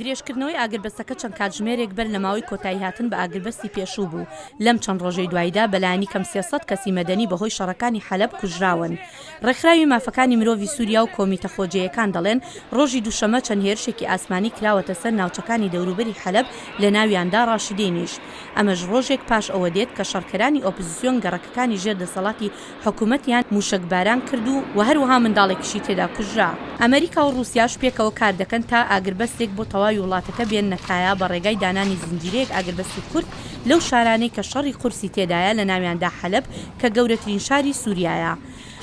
درێژکردنەوەی ئاگربەستەکە چەند کاتژمێرێک بەر لە ماوەی کۆتایی هاتن بە ئاگربەستی پێشوو بوو. لەم چەند ڕۆژەی دواییدا بەلایانی کەم 300 کەسی مەدەنی بەهۆی شەڕەکانی حەلەب کوژراون. ڕێکخراوی مافەکانی مرۆڤی سووریا و کۆمیتە خۆجێیەکان دەڵێن ڕۆژی دووشەمە چەند هێرشێکی ئاسمانی کراوەتە سەر ناوچەکانی دەوروبەری حەلەب لە ناویاندا ڕاشیدێنیش. ئەمەش ڕۆژێک پاش ئەوە دێت کە شەڕکەرانی ئۆپۆزیسیۆن گەڕەکەکانی ژێر دەسەڵاتی حکوومەتیان موشکباران کرد و هەروەها منداڵێکیشی تێدا کوژرا. ئەمریکا و رووسیاش پێکەوە کار دەکەن تا ئاگربەستێک بۆ تەواوی وڵاتەکە بێن نەکایە بە ڕێگای دانانی زنجیرەیەک ئاگربەستی کورد لەو شارانەی کە شەڕی قورسی تێدایە لە ناویاندا حەلەب کە گەورەترین شاری سووریایە.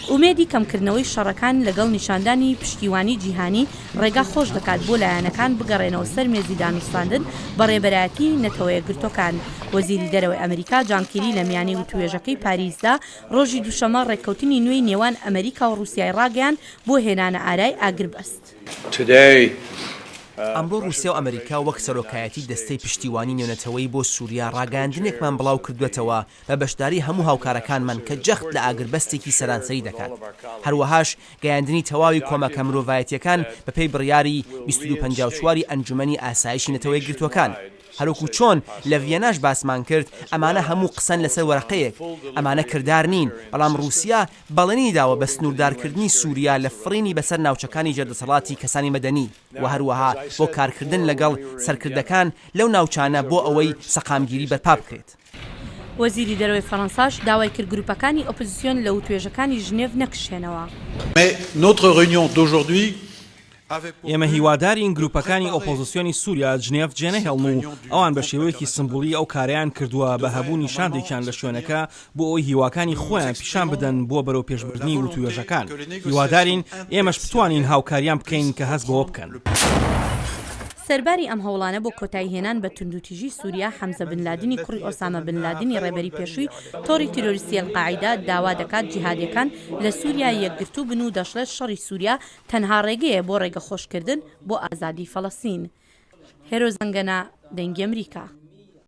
ئومێدی کەمکردنەوەی شەڕەکان لەگەڵ نیشاندانی پشتیوانی جیهانی ڕێگا خۆش دەکات بۆ لایەنەکان بگەڕێنەوە سەر مێزی دانوستاندن بە ڕێبەرایەتی نەتەوەیە گرتوەکان. وەزیری دەرەوەی ئەمریکا جان کێری لە میانەی وتوێژەکەی پاریسدا ڕۆژی دووشەمە ڕێککەوتنی نوێی نێوان ئەمریکا و رووسیای ڕاگەیاند بۆ هێنانە ئارای ئاگربەست. ئەمڕۆ رووسیا و ئەمریکا وەک سەرۆکایەتی دەستەی پشتیوانی نێونەتەوەی بۆ سووریا ڕاگەاندنێکمان بڵاو کردوێتەوە بە بەشداری هەموو هاوکارەکانمان کە جەخت لە ئاگربەستێکی سەرانسەری دەکات. هەروەهاش گەیاندنی تەواوی کۆمەکە مرۆڤایەتیەکان بەپێی بڕیاری 2254 ئەنجومەنی ئاسایشی نەتەوەی گرتوەکان. هەروکو چۆن لە ڤێناش باسمان کرد ئەمانە هەموو قسەن لەسەر وەرەقەیەک، ئەمانە کردار نین، بەڵام رووسیا بەڵێنی داوە بە سنووردارکردنی سووریا لە فڕینی بەسەر ناوچەکانی جێردەسەڵاتی کەسانی مەدەنی و هەروەها بۆ کارکردن لەگەڵ سەرکردەکان لەو ناوچانە بۆ ئەوەی سەقامگیری بەرپا بکرێت. وەزیری دەرەوەی فەڕەنساش داوای کرد گروپەکانی ئۆپۆزیسیۆن لە وتوێژەکانی ژنێڤ نەکشێنەوە. ئێمە هیوادارین گروپەکانی ئۆپۆزیسیۆنی سووریا جنێڤ جێنەهێڵن و ئەوان بە شێوەیەکی سمبولی ئەو کاریان کردووە بە هەبوو نیشاندێکیان لە شوێنەکە بۆ ئەوی هیواکانی خۆیان پیشان بدەن بۆ بەرەو پێشبردننی وتوێژەکان. هیوادارین ئێمەش بتوانین هاوکاریان بکەین کە هەست بەوە بکەن. سەرباری ئەم هەوڵانە بۆ کۆتایی هێنان بە توندوتیژی سووریا حەمزە بن لادنی کوڕی ئۆسامە بن لادنی ڕێبەری پێشووی تۆڕی تیرۆریستی ئەلقاعیدا داوا دەکات جیهادیەکان لە سووریا یەکگرتوو بن و دەشڵێت شەڕی سووریا تەنها ڕێگەیە بۆ ڕێگەخۆشکردن بۆ ئازادی فەڵەستین. هێرۆ زەنگەنە، دەنگی ئەمریکا.